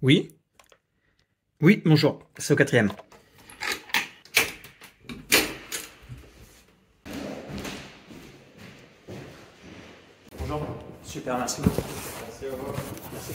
Oui? Oui, bonjour, c'est au 4e. Bonjour, super, merci beaucoup. Merci à vous. Merci.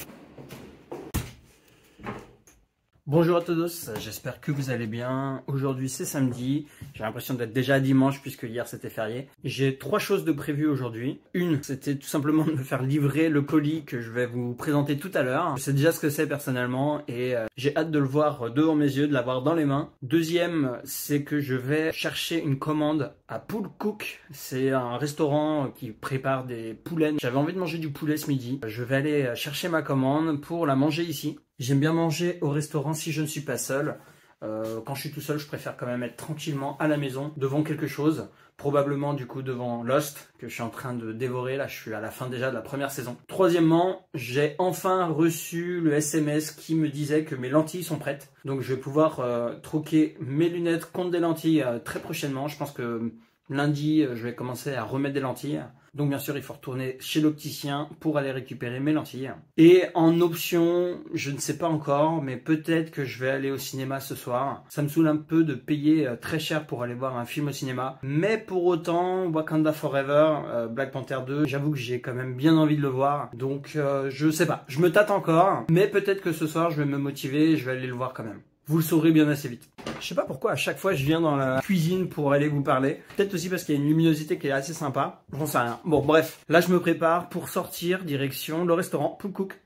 Bonjour à tous, j'espère que vous allez bien. Aujourd'hui c'est samedi, j'ai l'impression d'être déjà dimanche puisque hier c'était férié. J'ai 3 choses de prévues aujourd'hui. Une, c'était tout simplement de me faire livrer le colis que je vais vous présenter tout à l'heure. Je sais déjà ce que c'est personnellement et j'ai hâte de le voir devant mes yeux, de l'avoir dans les mains. Deuxième, c'est que je vais chercher une commande à Pool Cook. C'est un restaurant qui prépare des poulets. J'avais envie de manger du poulet ce midi. Je vais aller chercher ma commande pour la manger ici. J'aime bien manger au restaurant si je ne suis pas seul. Quand je suis tout seul, je préfère quand même être tranquillement à la maison, devant quelque chose. Probablement du coup devant Lost, que je suis en train de dévorer. Là, je suis à la fin déjà de la première saison. Troisièmement, j'ai enfin reçu le SMS qui me disait que mes lentilles sont prêtes. Donc je vais pouvoir troquer mes lunettes contre des lentilles très prochainement. Je pense que lundi, je vais commencer à remettre des lentilles. Donc bien sûr, il faut retourner chez l'opticien pour aller récupérer mes lentilles. Et en option, je ne sais pas encore, mais peut-être que je vais aller au cinéma ce soir. Ça me saoule un peu de payer très cher pour aller voir un film au cinéma. Mais pour autant, Wakanda Forever, Black Panther 2, j'avoue que j'ai quand même bien envie de le voir. Donc je sais pas, je me tâte encore. Mais peut-être que ce soir, je vais me motiver et je vais aller le voir quand même. Vous le saurez bien assez vite. Je sais pas pourquoi à chaque fois je viens dans la cuisine pour aller vous parler. Peut-être aussi parce qu'il y a une luminosité qui est assez sympa. J'en sais rien. Bon bref, là je me prépare pour sortir direction le restaurant Pool Cook.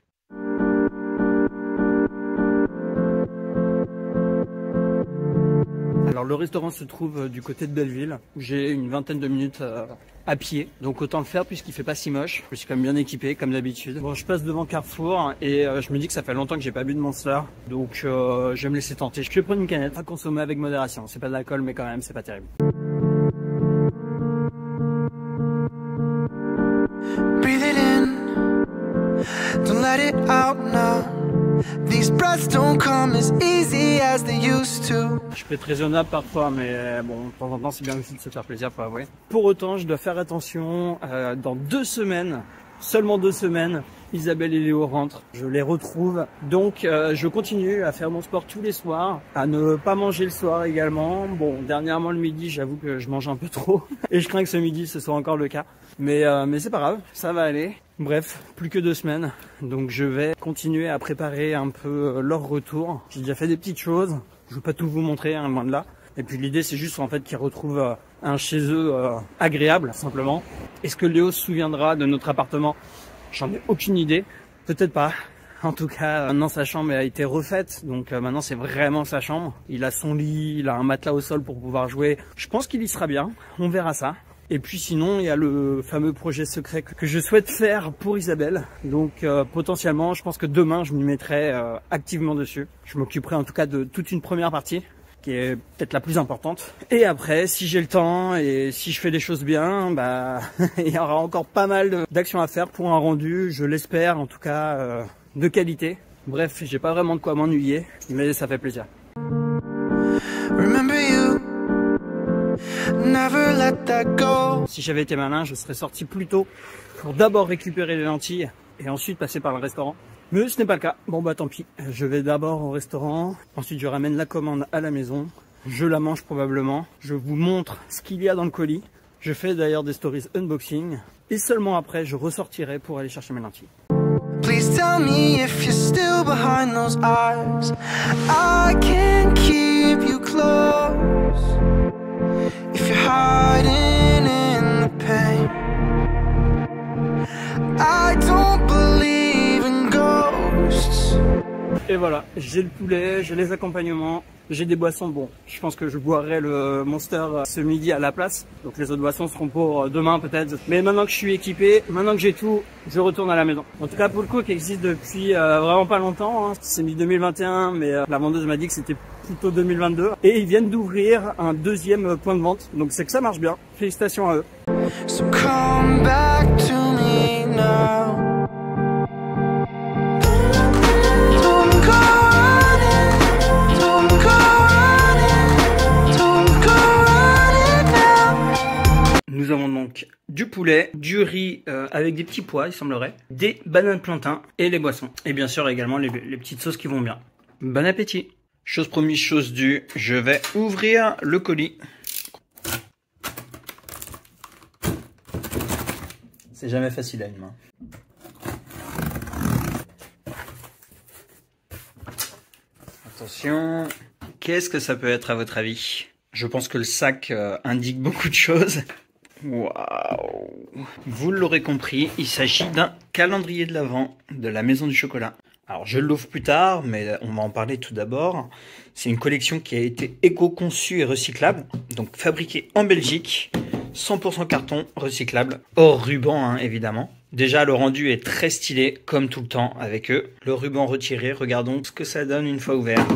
Alors le restaurant se trouve du côté de Belleville, où j'ai une vingtaine de minutes à pied, donc autant le faire puisqu'il fait pas si moche. Je suis quand même bien équipé comme d'habitude. Bon, je passe devant Carrefour et je me dis que ça fait longtemps que j'ai pas bu de Monster, donc je vais me laisser tenter. Je vais prendre une canette à consommer avec modération. C'est pas de l'alcool mais quand même c'est pas terrible. Breathe it in, don't let it out now. These breaths don't come as easy as they used to. Je peux être raisonnable parfois, mais bon, de temps en temps, c'est bien aussi de se faire plaisir, faut avouer. Pour autant, je dois faire attention. Dans 2 semaines, seulement 2 semaines, Isabelle et Léo rentrent. Je les retrouve. Donc, je continue à faire mon sport tous les soirs, à ne pas manger le soir également. Bon, dernièrement, le midi, j'avoue que je mange un peu trop. Et je crains que ce midi, ce soit encore le cas. Mais c'est pas grave, ça va aller. Bref, plus que 2 semaines, donc je vais continuer à préparer un peu leur retour. J'ai déjà fait des petites choses, je vais pas tout vous montrer, hein, loin de là. Et puis l'idée c'est juste en fait qu'ils retrouvent un chez eux agréable, simplement. Est-ce que Léo se souviendra de notre appartement? J'en ai aucune idée, peut-être pas. En tout cas, maintenant sa chambre a été refaite, donc maintenant c'est vraiment sa chambre. Il a son lit, il a un matelas au sol pour pouvoir jouer. Je pense qu'il y sera bien, on verra ça. Et puis sinon, il y a le fameux projet secret que je souhaite faire pour Isabelle. Donc potentiellement, je pense que demain, je m'y mettrai activement dessus. Je m'occuperai en tout cas de toute une première partie, qui est peut-être la plus importante. Et après, si j'ai le temps et si je fais des choses bien, bah il y aura encore pas mal d'actions à faire pour un rendu, je l'espère en tout cas, de qualité. Bref, j'ai pas vraiment de quoi m'ennuyer, mais ça fait plaisir. Remember you. Never let that go. Si j'avais été malin, je serais sorti plus tôt pour d'abord récupérer les lentilles et ensuite passer par le restaurant. Mais ce n'est pas le cas. Bon bah tant pis. Je vais d'abord au restaurant, ensuite je ramène la commande à la maison. Je la mange probablement. Je vous montre ce qu'il y a dans le colis. Je fais d'ailleurs des stories unboxing. Et seulement après, je ressortirai pour aller chercher mes lentilles. Please tell me if you're still behind those eyes. I can keep you close. If you're hiding in the pain, I don't believe in ghosts. Et voilà, j'ai le poulet, j'ai les accompagnements, j'ai des boissons. Bon, je pense que je boirai le Monster ce midi à la place. Donc les autres boissons seront pour demain peut-être. Mais maintenant que je suis équipé, maintenant que j'ai tout, je retourne à la maison. En tout cas, Pool Cook existe depuis vraiment pas longtemps. Hein. C'est mi-2021, mais la vendeuse m'a dit que c'était plutôt 2022. Et ils viennent d'ouvrir un 2e point de vente. Donc c'est que ça marche bien. Félicitations à eux. So come back to me now. Nous avons donc du poulet, du riz avec des petits pois, il semblerait, des bananes plantains et les boissons. Et bien sûr également les petites sauces qui vont bien. Bon appétit! Chose promise, chose due, je vais ouvrir le colis. C'est jamais facile à une main. Attention, qu'est-ce que ça peut être à votre avis? Je pense que le sac indique beaucoup de choses. Waouh! Vous l'aurez compris, il s'agit d'un calendrier de l'Avent de la Maison du Chocolat. Alors je l'ouvre plus tard, mais on va en parler tout d'abord. C'est une collection qui a été éco-conçue et recyclable, donc fabriquée en Belgique, 100% carton recyclable, hors ruban hein, évidemment. Déjà le rendu est très stylé, comme tout le temps avec eux. Le ruban retiré, regardons ce que ça donne une fois ouvert.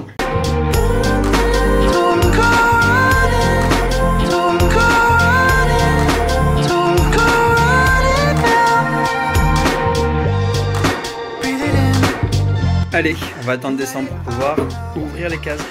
Allez, on va attendre décembre pour pouvoir ouvrir les cases.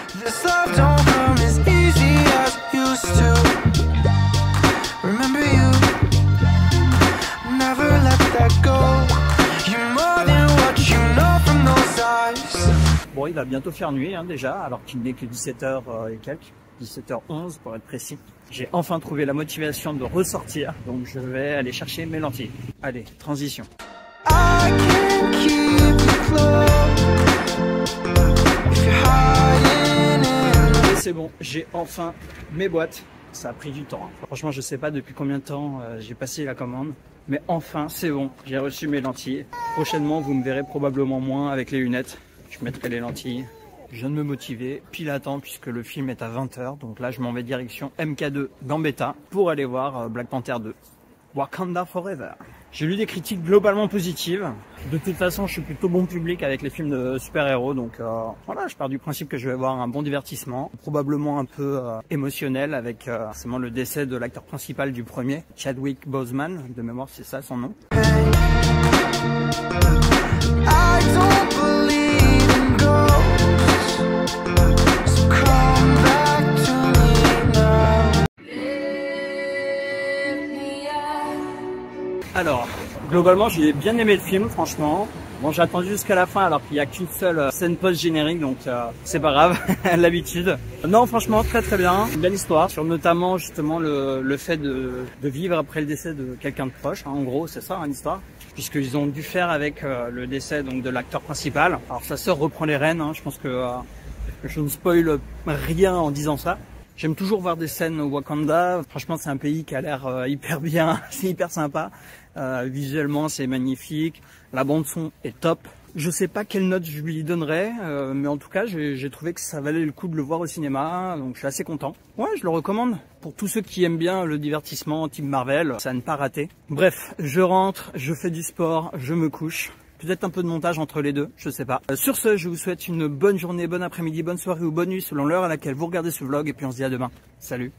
Bon, il va bientôt faire nuit hein, déjà, alors qu'il n'est que 17h et quelques, 17h11 pour être précis. J'ai enfin trouvé la motivation de ressortir, donc je vais aller chercher mes lentilles. Allez, transition. Et c'est bon, j'ai enfin mes boîtes. Ça a pris du temps. Franchement, je sais pas depuis combien de temps j'ai passé la commande. Mais enfin, c'est bon. J'ai reçu mes lentilles. Prochainement, vous me verrez probablement moins avec les lunettes. Je mettrai les lentilles. Je viens de me motiver pile à temps puisque le film est à 20h. Donc là, je m'en vais direction MK2 Gambetta pour aller voir Black Panther 2. Wakanda Forever. J'ai lu des critiques globalement positives. De toute façon, je suis plutôt bon public avec les films de super-héros. Donc voilà, je pars du principe que je vais avoir un bon divertissement. Probablement un peu émotionnel avec forcément le décès de l'acteur principal du premier, Chadwick Boseman. De mémoire, c'est ça son nom. Alors, globalement, j'ai bien aimé le film, franchement. Bon, j'ai attendu jusqu'à la fin alors qu'il n'y a qu'une seule scène post-générique, donc c'est pas grave, l'habitude. Non, franchement, très très bien. Une belle histoire sur notamment justement le fait de vivre après le décès de quelqu'un de proche. Hein, en gros, c'est ça, hein, l'histoire. Puisqu'ils ont dû faire avec le décès donc de l'acteur principal. Alors sa sœur reprend les rênes, hein, je pense que je ne spoil rien en disant ça. J'aime toujours voir des scènes au Wakanda. Franchement, c'est un pays qui a l'air hyper bien, c'est hyper sympa. Visuellement, c'est magnifique. La bande son est top. Je sais pas quelle note je lui donnerais, mais en tout cas, j'ai trouvé que ça valait le coup de le voir au cinéma, donc je suis assez content. Ouais, je le recommande. Pour tous ceux qui aiment bien le divertissement type Marvel, ça à ne pas rater. Bref, je rentre, je fais du sport, je me couche. Peut-être un peu de montage entre les deux, je sais pas. Sur ce, je vous souhaite une bonne journée, bon après-midi, bonne soirée ou bonne nuit selon l'heure à laquelle vous regardez ce vlog et puis on se dit à demain. Salut!